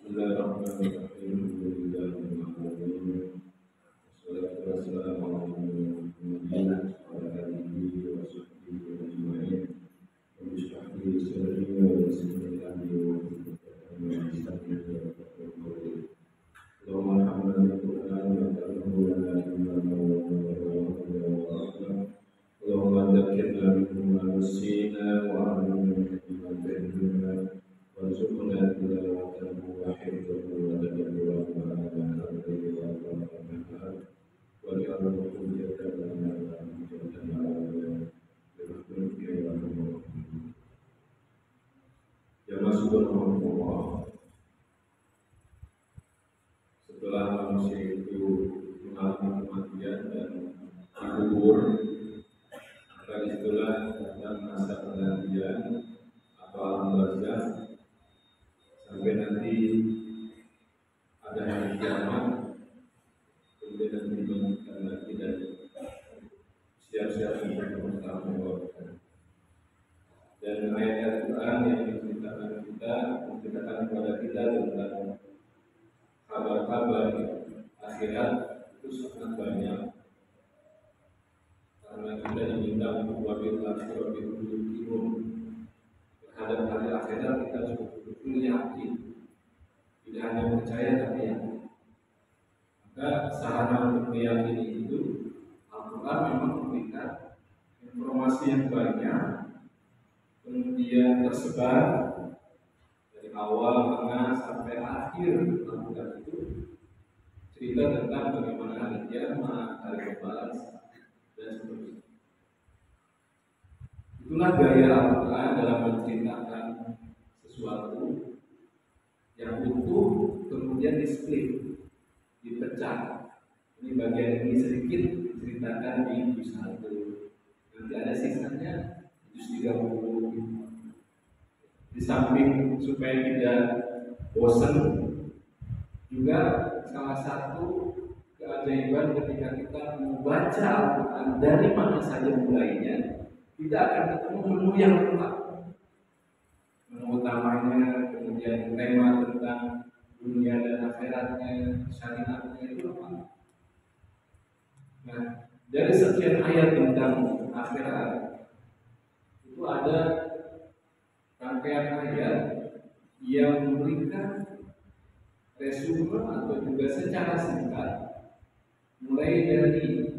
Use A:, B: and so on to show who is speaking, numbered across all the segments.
A: Bismillahirrahmanirrahim. Alhamdulillahirrahmanirrahim. Wassalatu wassalamu ala Muhammadin wa ala alihi wa sahbihi ajma'in. Rabbi shrah li sadri wa yassir li amri wahlul 'uqdatam min lisani yafqahu qawli. Allahumma hamdana Qur'an wa ta'allahu lana imanan wa nuran wa rahmah. Allahumma dzakirna minhu ma nasina wa 'allimna ma jahilna. وارزقنا تلاوته وحفظه وتدبره آناء الليل وأطراف النهار واجعله حجة لنا لا حجة علينا برحمتك يا أرحم الراحمين. Jamaah subhanallah, setelah manusia itu mengalami kematian dan dikubur, maka disitulah datang masa penantian atau alam barzakh sampai nanti ada hari kiamat, kemudian nanti dibangkitkan lagi dan siap-siap untuk bertanggung jawab. Dan ayat Al-Quran yang menceritakan kepada kita tentang kabar-kabar akhirat itu sangat banyak, karena kita diminta untuk wabil akhirat itu terhadap hari akhirat kita betul-betul yakin, tidak hanya percaya tapi yakin. Maka sarana untuk meyakini itu Al-Quran memang memberikan informasi yang banyak, kemudian tersebar dari awal, tengah sampai akhir Al-Quran itu cerita tentang bagaimana hari kiamat, hari pembalasan dan seterusnya. Itulah gaya Al-Quran dalam menceritakan sesuatu yang utuh kemudian di-split, dipecah. Ini bagian ini sedikit diceritakan di juz 1. Nanti ada sisanya di juz 30. Di samping supaya tidak bosan, juga salah satu keajaiban ketika kita membaca Al-Quran dari mana saja mulainya, tidak akan ketemu menu yang lengkap. Menu utamanya, kemudian tema tentang dunia dan akhiratnya, syariatnya itu lengkap. Nah, dari sekian ayat tentang akhirat itu ada rangkaian ayat yang memberikan resume atau juga secara singkat mulai dari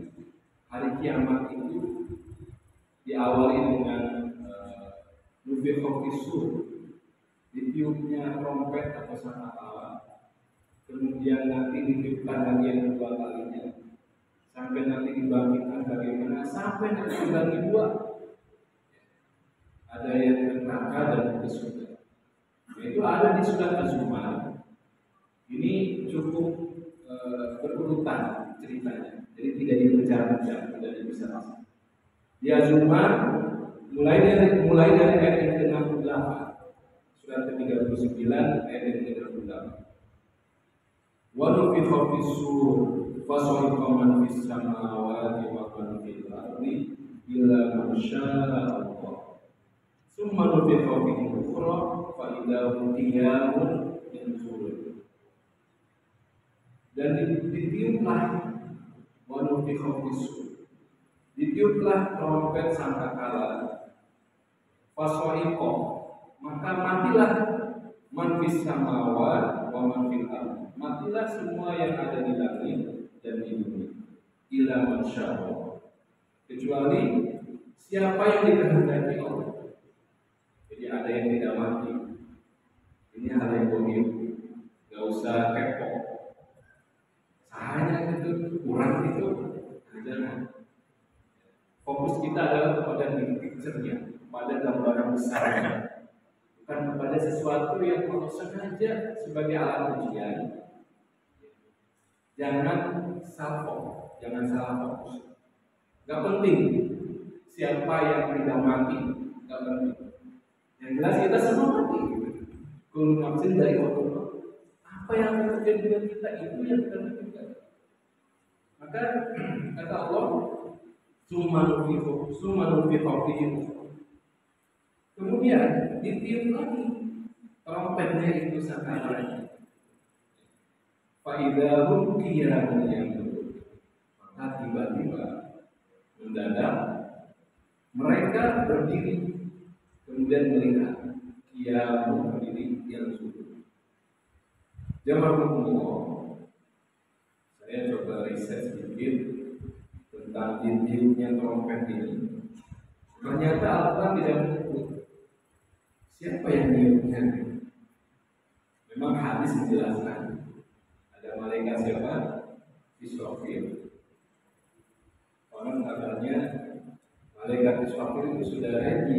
A: hari kiamat itu diawali dengan nufikha fis-sur, ditiupnya trompet atau sangkakala, kemudian nanti ditiupkan lagi yang kedua kalinya, sampai nanti dibangkitkan bagaimana, sampai nanti dibagi dua, ada yang ke neraka dan ke surga. Itu ada di surat Az-Zumar. Ini cukup berurutan ceritanya, jadi tidak dipecah-pecah, tidak dipisah. Di Az-Zumar mulai dari ayat yang ke-68, surat ke-39 ayat yang ke-68. Wa nufikha fis-sur fasa'iqa man fis samawati wa man fil ardi illa man syaa'a Allah. Tsumma nufikha fihi ukhra fa idza hum qiyamun yanzurun. Dan ditiuplah wa nufikha fis-sur, ditiuplah trompet sangkakala, fasoiko, maka matilah man fis samawati wa man fil ardh, matilah semua yang ada di langit dan di bumi, illa man syaa'a, kecuali siapa yang dikehendaki Allah. Jadi ada yang tidak mati. Ini hal yang goib, nggak usah kepo. Sahanya itu kurang itu, jangan. Fokus kita adalah kepada picture-nya, pada gambaran besarnya, bukan kepada sesuatu yang mau sengaja sebagai alat ujian. Jangan jangan salah fokus. Gak penting siapa yang tidak mati, gak penting. Yang jelas kita semua mati. Kullu nafsin dha'iqatul. Apa yang akan terjadi dengan kita itu yang kita lakukan. Maka kata Allah, Summa nufikha fihi. Kemudian ditiup lagi trompetnya itu sangkakala. Faidahum qiyamun yanzurun. Maka tiba-tiba mendadak mereka berdiri kemudian melihat qiyamun berdiri yang sujud. Jamaah, saya coba riset sedikit tentang tiup-tiupnya trompet ini. Ternyata Al-Quran tidak menyebut siapa yang meniupnya. Memang hadis menjelaskan ada malaikat siapa? Israfil. Orang katanya malaikat Israfil itu sudah ready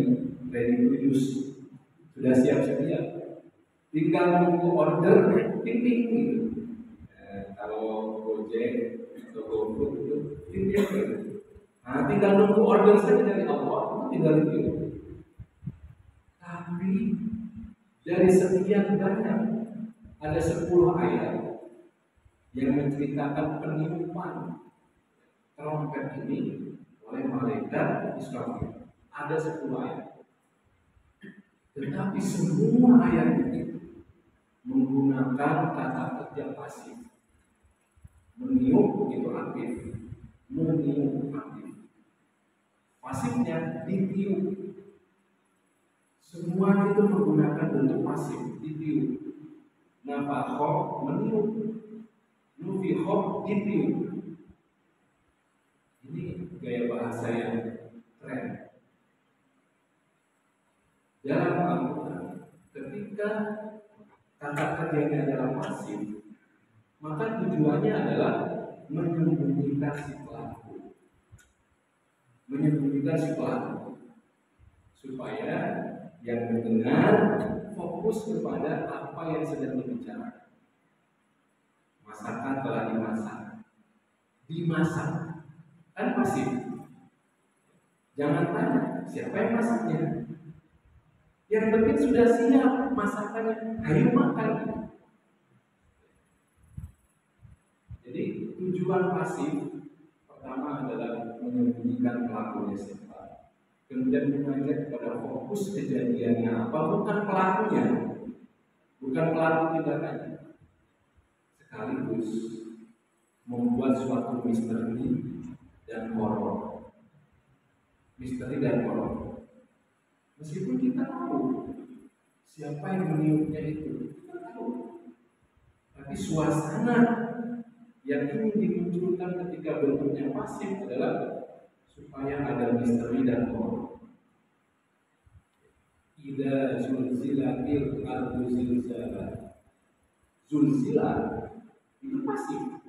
A: to use, sudah siap sedia. Tinggal nunggu order, ting gitu. Kalau Gojek atau GoFood itu ting gitu. Nah, tinggal nunggu order saja dari Allah, tinggal itu. Tapi dari sekian banyak ada 10 ayat yang menceritakan peniupan trompet ini oleh malaikat Israfil. Ada 10 ayat. Tetapi semua ayat ini menggunakan kata kerja pasif. Meniup itu aktif, meniup aktif. Pasifnya ditiup. Semua itu menggunakan bentuk pasif, ditiup. Nafakhoh meniup, nufikhoh ditiup. Ini gaya bahasa yang keren. Dalam Al-Quran, ketika kata kerjanya adalah pasif, maka tujuannya adalah menyembunyikan si pelaku, supaya yang mendengar fokus kepada apa yang sedang dibicara. Masakan telah dimasak, kan pasif. Jangan tanya siapa yang masaknya. Yang penting sudah siap masakannya, ayo makan. Jadi tujuan pasif pertama adalah menyembunyikan pelakunya siapa, kemudian mengajak kepada fokus kejadiannya apa, bukan pelakunya, bukan pelaku tindakannya, sekaligus membuat suatu misteri dan horor. Meskipun kita tahu siapa yang meniupnya itu, kita tahu. Tapi suasana yang ingin dimunculkan ketika bentuknya pasif adalah supaya ada misteri dan horor. Idza zulzilatil ardu zilzalaha. Zulzilah itu pasif.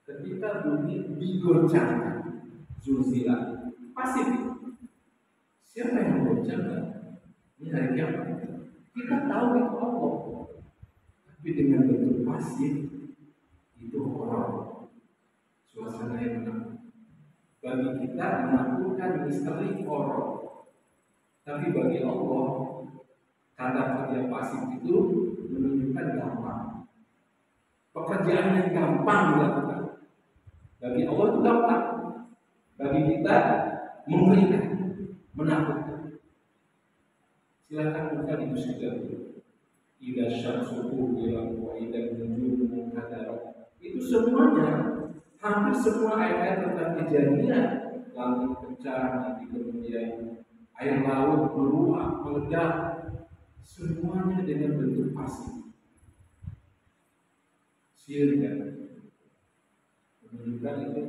A: Ketika bumi digoncangkan, zulzilah pasif. Siapa yang menggoncangkan? Ini hari kiamat. Kita tahu itu Allah, tapi dengan bentuk pasif itu horor, suasana yang menakutkan. Bagi kita menakutkan misteri horor, tapi bagi Allah kata kerja pasif itu menunjukkan gampang. Pekerjaan yang gampang dilakukan. Bagi Allah itu gampang, bagi kita mengerikan, menakutkan. Silakan buka di juz 30. Idza syamsu kuwirat wa idza nujumu kadarat. Itu semuanya, hampir semua ayat-ayat tentang kejadian langit pecah, nanti kemudian air laut meluap, meledak, semuanya dengan bentuk pasif. Silakan menunjukkan itu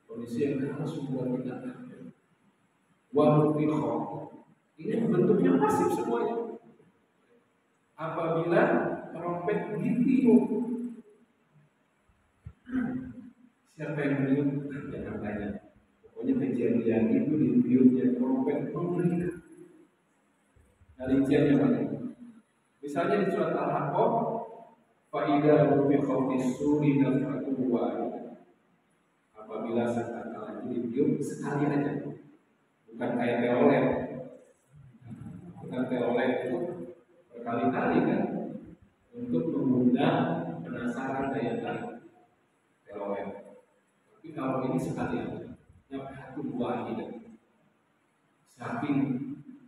A: kondisi yang harus membuat kita takut. Wanufikhoh, ini bentuknya pasif semuanya. Apabila trompet ditiup, siapa yang meniup? Jangan tanya. Pokoknya kejadian itu ditiupnya trompet mengerikan. Rinciannya banyak. Misalnya di surat Al-Haqqah, fa'idha nufikhoh fis-suri nafkhatun wahidah. Apabila sangkakala itu ditiup sekali aja. Bukan kayak teolek. Bukan teolek itu berkali-kali kan untuk mengundang penasaran daya tarik teolek. Tapi kalau ini sekali aja, nafkhatun wahidah. Saking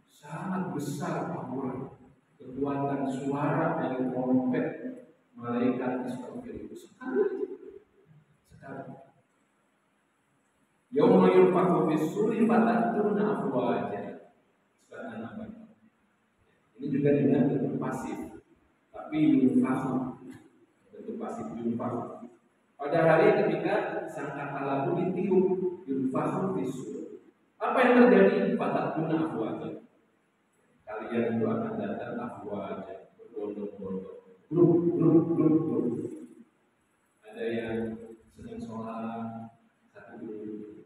A: sangat besar power kekuatan suara dari trompet malaikat Israfil itu sekali. Yauma yunfakhu fis-suri fatatuna afwaja. Surat An-Nahl. Ini juga dengan bentuk pasif, tapi yunfakhu, bentuk pasif yunfakhu. Pada hari ketika sangkakala itu ditiup, yunfakhu fis-suri. Apa yang terjadi? Fatatuna afwaja. Kalian itu akan datang afwaja, berbondong-bondong, grup. Ada yang sedang sholat satu grup,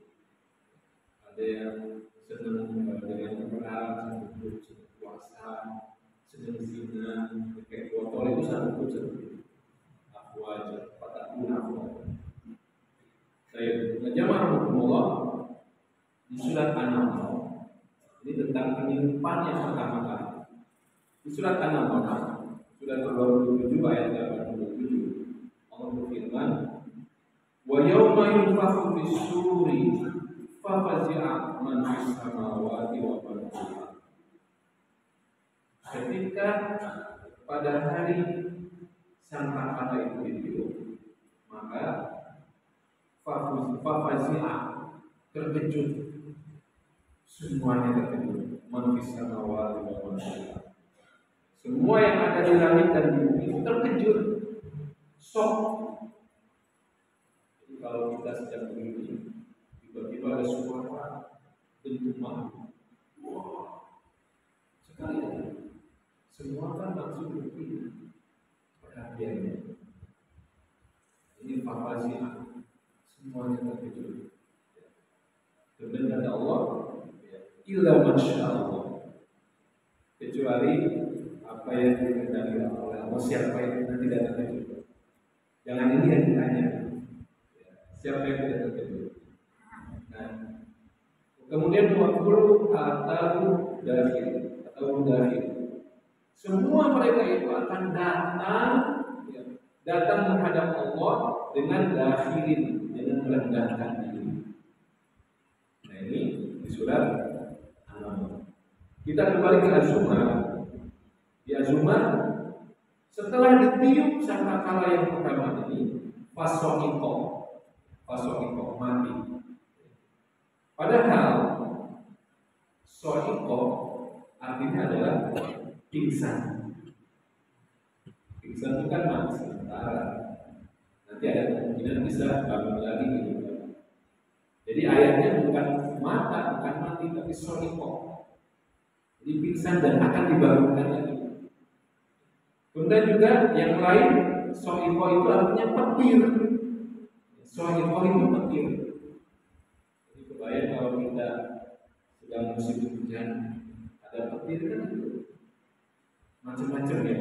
A: ada yang sedang dengan perang satu grup, sedang puasa, sedang zina, pakai botol itu satu grup. Afwaja, fatatuna afwaja. Baik, jamaah rahimahullah, di surat An-Nahl ini tentang penirupan yang pertama kali. Di surat An-Nahl, surat 27 ayat 87, Allah berfirman, "Wa yauma yunfakhu fis-suri fafazi'a man fis samawati wa man fil ardh." Ketika pada hari sangkakala itu ditiup, maka fafazi'a, terkejut, semuanya terkejut, man fis samawati wa man fil ardh. Semua yang ada di langit dan di bumi itu terkejut, shock. Jadi kalau kita sedang begini, tiba-tiba ada suara dentuman, wah, sekali aja, semua kan langsung begini perhatiannya. Ini fafazia, semuanya terkejut. Kemudian kata Allah, illa masya Allah, kecuali apa yang dikehendaki oleh Allah. Siapa yang tidak terkejut? Jangan ini yang ditanya. Siapa yang tidak terkejut? Nah, kemudian 20 atau dari semua mereka itu akan datang menghadap Allah dengan dakhirin, dengan merendahkan diri. Nah, ini di surat An-Nahl. Kita kembali ke Az-Zumar. Di Az-Zumar, setelah ditiup sangkakala yang pertama ini, fasoiko mati. Padahal soiko artinya adalah pingsan. Pingsan itu kan mati sementara. Nanti ada kemungkinan bisa bangun lagi gitu. Jadi ayatnya bukan mati, tapi soiko. Jadi pingsan dan akan dibangunkan lagi. Kemudian juga yang lain, soiko itu artinya petir. Soiko itu petir. Jadi kebayang kalau kita sedang musim hujan, ada petir kan itu macam-macam ya,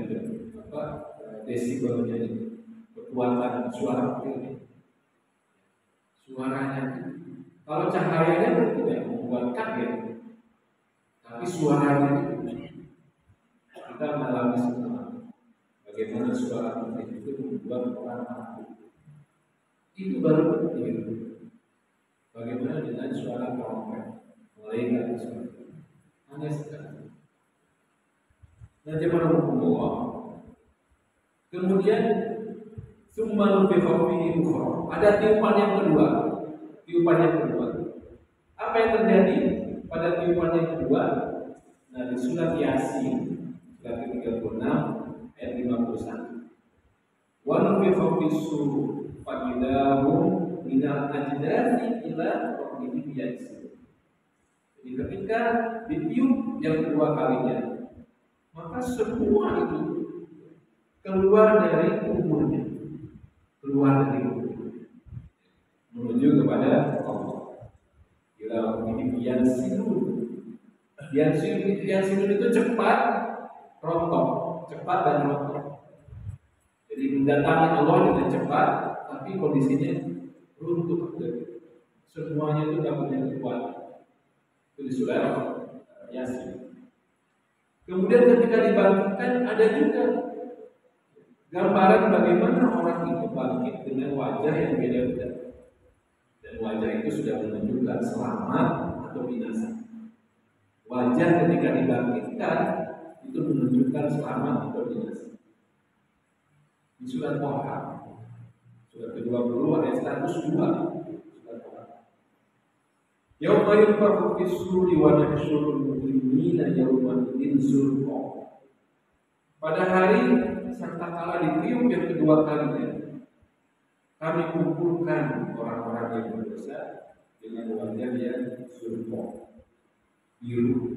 A: desibelnya itu, kekuatan suara petir. Suaranya, kalau cahayanya kan tidak membuat kaget, tapi suaranya itu kita mengalami semua. Bagaimana suara petir itu membuat orang takut. Itu baru petir. Bagaimana dengan suara trompet? Malaikat seperti aneh sekali. Nah, jemaah Allah. Kemudian summa nufikha fihi ukhra. Ada tiupan yang kedua. Apa yang terjadi pada tiupan yang kedua? Nah, di surat Yasin, surat ke-36 ayat 51. Wa nufikha fis-sur fa idahum minal ajdasi ila rabbihim yansilun. Jadi ketika ditiup yang kedua kalinya, maka semua itu keluar dari kuburnya, menuju kepada Allah. Ila rabbihim yansilun. Yansilun itu cepat dan rontok. Jadi mendatangi Allah dengan cepat, tapi kondisinya runtuh. Semuanya itu tidak punya kekuatan. Itu di surat Yasin. Kemudian ketika dibangkitkan ada juga gambaran bagaimana orang itu bangkit dengan wajah yang beda-beda. Dan wajah itu sudah menunjukkan selamat atau binasa. Wajah ketika dibangkitkan itu menunjukkan selamat atau binasa. Di di surat Thaha, surat ke-20 ayat 102. Surat Thaha. Yauma yunfakhu fis-suri wa nahsyurul mujrimina yawma idzin zurqa. Pada hari serta kala ditiup yang kedua kalinya, kami kumpulkan orang-orang yang berdosa dengan wajah yang zurqa, biru,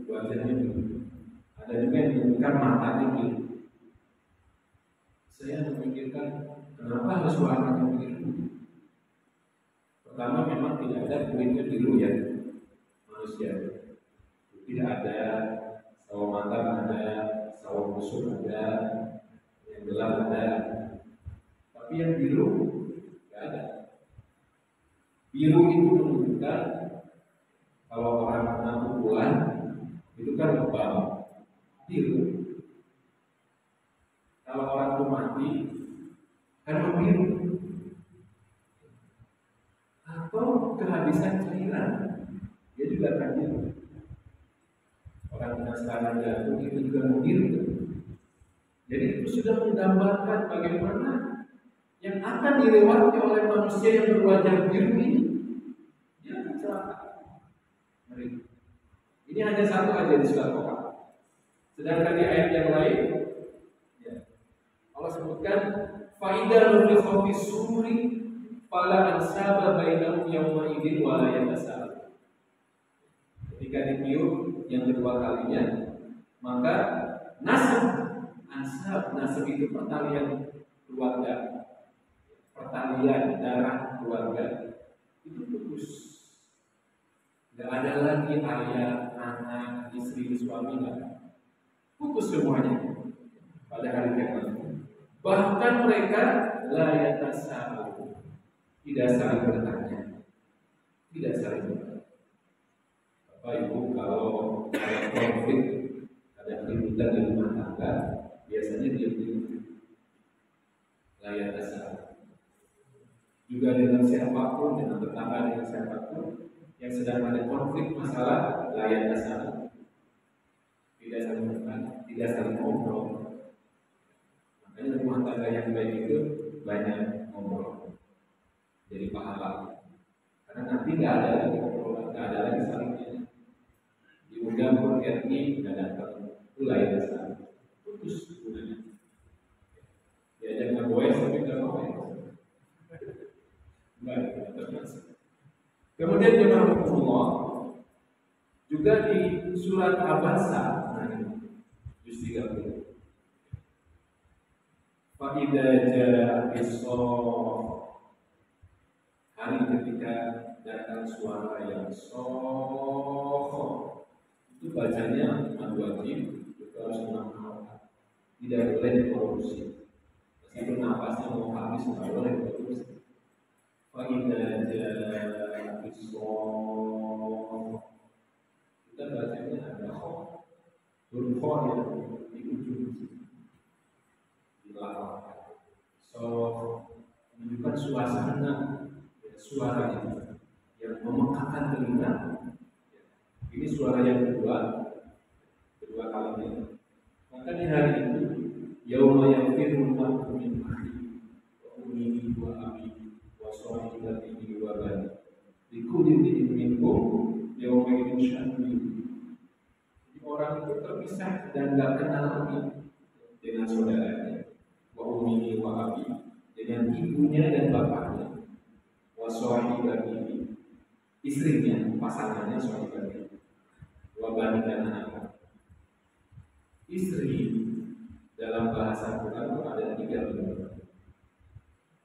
A: wajahnya biru. Ada juga yang menunjukkan matanya biru. Saya memikirkan kenapa harus warnanya biru. Pertama, memang tidak ada kulitnya biru ya manusia. Tidak ada, sawo matang ada, sawo busuk ada, yang gelap ada. Tapi yang biru tidak ada. Biru itu menunjukkan kalau orang kena pukulan itu kan lebam biru. Kalau orang itu mati kan membiru. Atau kehabisan cairan, dia juga akan biru. Orang kena serangan jantung itu juga membiru. Jadi itu sudah menggambarkan bagaimana yang akan dilewati oleh manusia yang berwajah biru ini. Dia akan celaka. Ini hanya satu aja di surat Thaha. Sedangkan di ayat yang lain, ya, Allah sebutkan faida nufikha fis-suri fala ansaba bainahum yawma idzin wa la yatasaalu. Ketika ditiup yang kedua kalinya, maka nasab itu pertalian keluarga, pertalian darah keluarga itu putus. Tidak ada lagi ayah, anak, istri, suami, enggak. Putus semuanya pada hari kiamat. Bahkan mereka la yatasaalu, tidak saling bertanya, tidak saling bertanya. Bapak Ibu, kalau ada konflik, ada keributan di rumah tangga, biasanya diam-diam, la yatasaalu. Juga dengan siapapun, dengan tetangga, dengan siapapun yang sedang ada konflik masalah, la yatasaalu, tidak saling bertanya, tidak saling ngobrol. Makanya rumah tangga yang baik itu banyak ngobrol, jadi pahala. Karena nanti nggak ada lagi ngobrol, nggak ada lagi salingnya. Diundang berganti nggak datang, itu la yatasaalu, putus hubungannya. Diajak ngegoes tapi nggak mau ya. Baik, terus. Kemudian jemaah Allah juga di surat Abasa juz 30. Fa idza jaa as-saff, hari ketika datang suara yang soh, itu bacanya mad wajib, itu harus 6 harokat, tidak boleh dikorupsi. Meskipun nafasnya mau habis tidak boleh dikorupsi. Fa idza jaa as-saff, kita bacanya ada kho, huruf kho yang di ujung di belakang. So menunjukkan suasana, suara yang memekakkan telinga. Ini suara yang kedua kalinya. Maka di hari itu, yauma yafirul mar'u min akhihi wa ummihi wa abihi wa sahibatihi wa banihi likulli imri'in minhum yawma idzin sya'nun yughnihi. Orang itu terpisah dan tidak kenal lagi dengan saudaranya, wa ummihi wa abihi, dengan ibunya dan bapaknya, wa sahibatihi, istrinya, pasangannya, sahibatihi, wa banihi, dan anak. Istri dalam bahasa Quran itu ada 3 bentuk.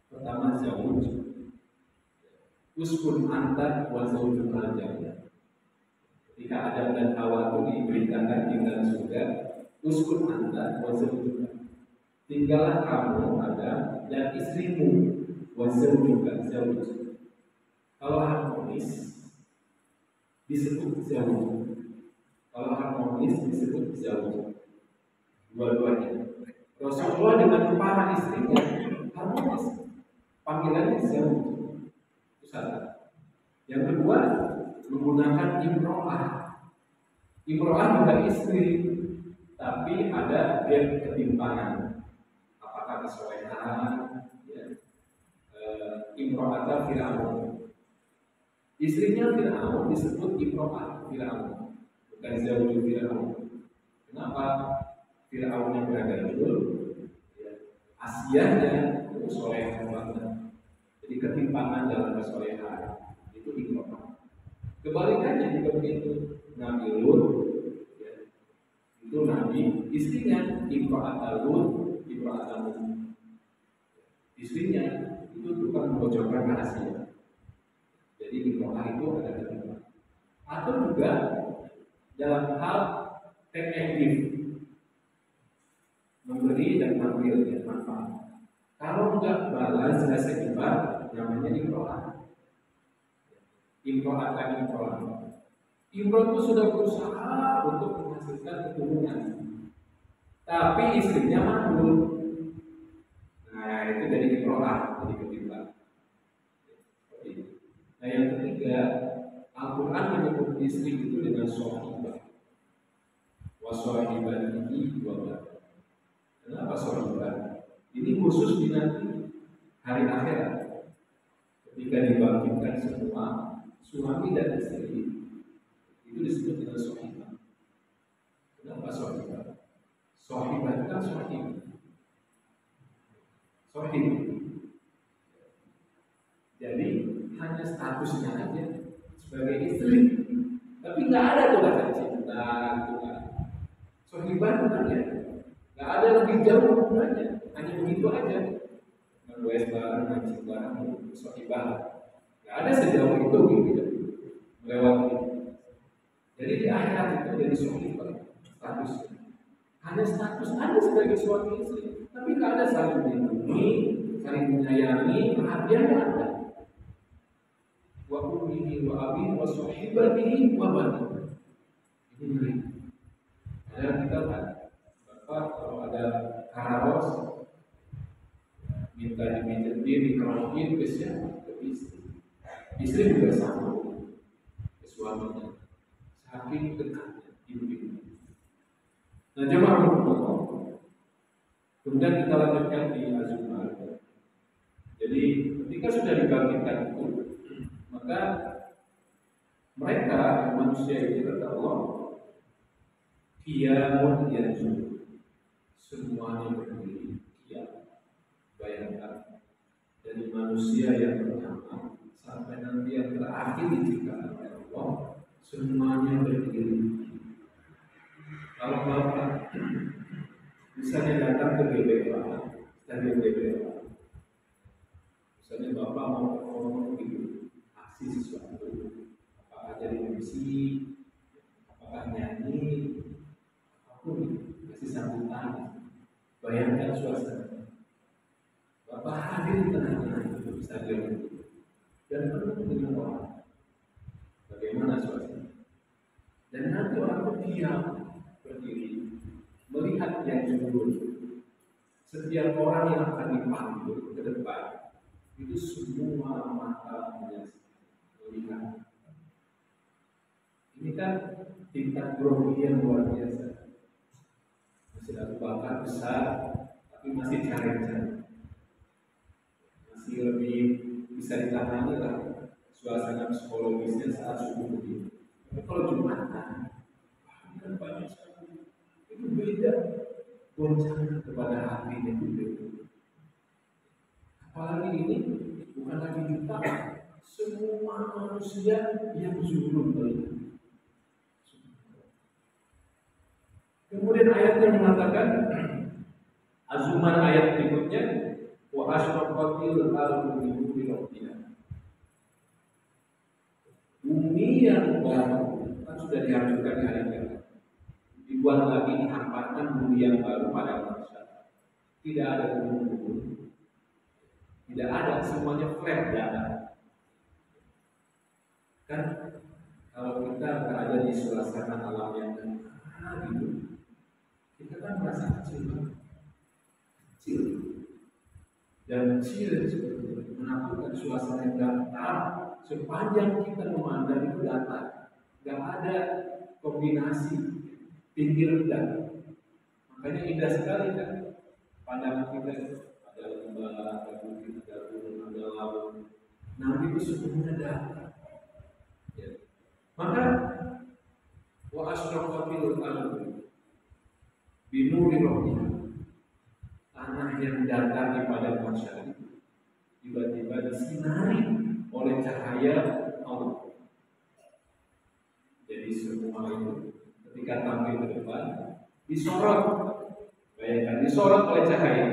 A: Pertama zawj, uskun anta wa zawjuka jannah. Ketika Adam dan Hawa itu diberitakan tinggal surga, uskun anta wa zawjuka, tinggallah kamu Adam dan istrimu, wa zawjuka, zawj. Kalau harmonis disebut zawj, kalau harmonis disebut zawj. Dua-duanya. Rasulullah dengan para istrinya harmonis, panggilannya zawj. Itu satu. Yang kedua, menggunakan imro'ah. Imro'ah juga istri, tapi ada gap ketimpangan. Apakah kesolehan, ya, imro'ata Fir'aun. Istrinya Fir'aun disebut imro'at Fir'aun, bukan zawju Fir'aun. Kenapa? Fir'aunnya beragama, ya, Asianya itu soleh banget. Jadi ketimpangan dalam kesolehan itu imro'at. Kebalikannya juga begitu. Nabi Lut, ya, itu Nabi, istrinya imro'at Lut, imro'at Lut. Istrinya itu tukang membocorkan rahasia. Jadi imro'ah itu ada ketimpangan. Atau juga dalam hal teknik memberi dan mengambil manfaat. Kalau enggak balas jasa ibadah, namanya imro'ah. Imro'ah lagi imro'ah. Imro'ah itu sudah berusaha untuk menghasilkan keturunan, tapi istrinya mandul. Nah, itu jadi imro'ah, jadi ketimpangan. Nah, yang ketiga, Al-Quran menyebut istri itu dengan sohibah. Wassohibatihi wabah. Kenapa sohibah? Ini khusus di nanti hari akhirat, ketika dibangkitkan semua suami dan istri, itu disebut dengan sohibah. Kenapa sohibah? Sohibah itu kan sohib. Jadi hanya statusnya aja sebagai istri, tapi nggak ada tuh kata cinta, sohibah bukan ya, nggak ada lebih jauh hubungannya, hanya begitu aja. Berduet bareng, ngaji bareng, sohibah, nggak ada sejauh itu gitu, melewati. Jadi di akhirat itu jadi sohibah, status, hanya status ada sebagai suami istri, tapi nggak ada saling melindungi, saling menyayangi, perhatian nggak ada. Wa ummihi wa abihi wa sahibatihi wa bani. Ini ngeri. Ada kita kan, bapak kalau ada karaos minta dimijetin, dikerokin, biasanya ke istri. Istri juga sama ke suaminya, saking dekatnya ibu-ibu. Nah, coba kemudian kita lanjutkan di Az-Zumar. Jadi ketika sudah dibangkitkan itu, maka mereka manusia itu kata Allah, qiyamun yanzur, semuanya berdiri qiyam. Bayangkan dari manusia yang pertama sampai nanti yang terakhir diciptakan oleh Allah, semuanya berdiri. Kalau bapak misalnya datang ke GBK, stadion GBK, misalnya bapak mau ngomong gitu, aksi sesuatu, apakah jadi MC, apakah nyanyi, apapun, kasih sambutan. Bayangkan suasana, bapak hadir di tengah-tengah itu stadion itu dan penuh dengan orang. Bagaimana suasana? Dan nanti orang berdiam, berdiri, melihat yang jujur. Setiap orang yang akan dipanggil ke depan itu semua mata melihat. Ini kan tingkat grogi yang luar biasa. Masih Abu Bakar besar, tapi masih cari-cari, masih lebih bisa ditangani lah suasana psikologisnya saat subuh begini. Tapi kalau Jumatan, ini kan banyak sekali. Itu beda goncangan kepada hatinya itu. Apalagi ini bukan lagi kita, semua manusia yang zuhur melihat. Kemudian ayatnya mengatakan, Az-Zumar ayat berikutnya, wa asyraqatil ardu bi nuri rabbina. Bumi yang baru kan sudah dihancurkan di hari kiamat, dibuat lagi, dihamparkan bumi yang baru pada manusia. Tidak ada gunung-gunung, tidak ada, semuanya flat, tidak ada. Kan kalau kita berada di suasana alam yang gitu, kita kan merasa kecil, dan kecil seperti menakutkan, suasana yang datar. Sepanjang kita memandang itu datar, nggak ada kombinasi tinggi rendah.
B: Makanya indah sekali kan pandangan kita, ada lembah, ada bukit, ada gunung, ada laut. Nabi itu semuanya datang. Ya. Maka wa asyraqatil ardu binuri rabbih, tanah yang datar di padang mahsyar itu tiba-tiba disinari oleh cahaya Allah. Jadi semua itu ketika tampil ke depan disorot, bayangkan disorot oleh cahaya.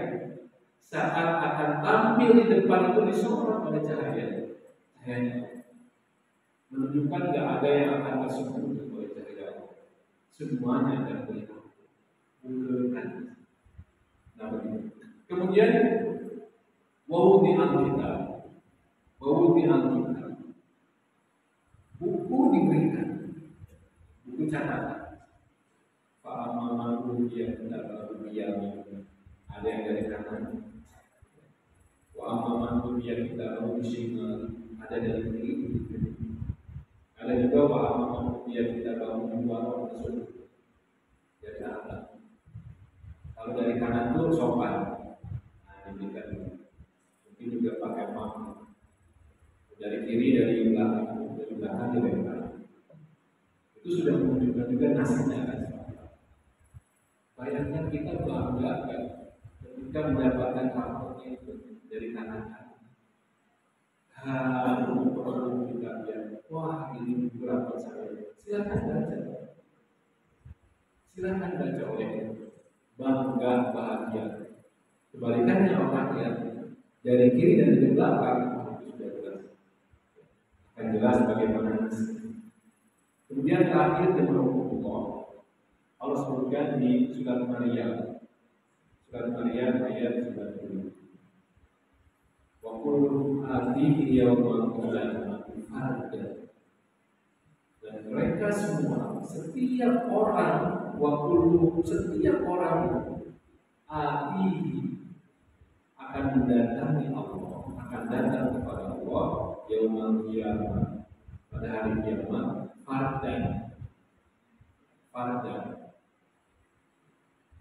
B: Saat akan tampil di depan itu disorot oleh cahaya. Cahaya menunjukkan tidak ada yang akan tersembunyi oleh cahaya Allah. Semuanya akan terlihat. Bukan. Nah begitu. Kemudian wawudi alkitab, buku diberikan, buku catatan. Fa'amamahu dia tidak berbiang, ada yang dari kanan. Wa'amamahu dia tidak berbiang, ada dari kiri. Ada juga wa'amamahu dia tidak berbiang tersebut dari atas. Kalau dari kanan itu sopan, nah diberikan dulu. Mungkin juga pakai makna. Dari kiri, dari belakang, dari kanan. Itu sudah menunjukkan juga nasibnya kan. Bayangkan kita bangga kan ketika mendapatkan raportnya itu dari kanan. Perlu kita lihat, wah ini rapor saya. Silakan baca oleh bangga, bahagia. Kebalikannya orang yang dari kiri dan dari belakang itu sudah jelas. Akan jelas bagaimana nasib. Kemudian terakhir yang Allah sebutkan di surat Maryam ayat 90. Wa qul atihi yawmal qiyamati fardan. Dan mereka semua, setiap orang atihi akan mendatangi Allah, akan datang kepada Allah yawmal qiyamah, pada hari kiamat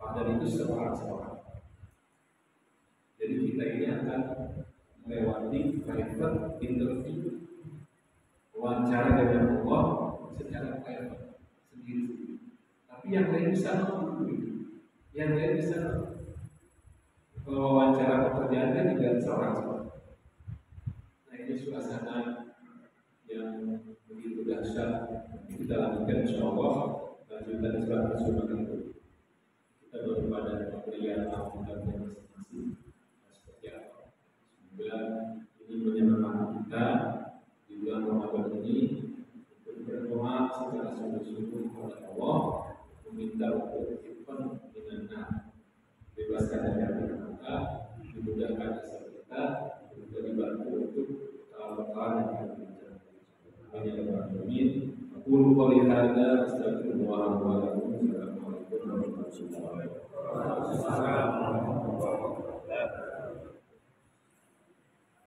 B: fardan itu seorang. Jadi kita ini akan melewati private interview, wawancara dengan Allah secara private sendiri. Tapi yang lain bisa wawancara pekerjaan kan juga seorang. Nah ini suasana yang begitu dahsyat. Kita lanjutkan insyaallah lanjutan surat Rasul itu. Kita baru pada pemberian amal yang masing-masing seperti apa. Semoga ini menyemangati kita di bulan Ramadan ini untuk berdoa secara sungguh-sungguh kepada Allah, meminta untuk dibebaskan dengan bebaskan dari api neraka, dimudahkan asal kita, juga dibantu untuk perkara yang kita bincangkan. Amin ya rabbal alamin. Aku qouli hadza astaghfirullah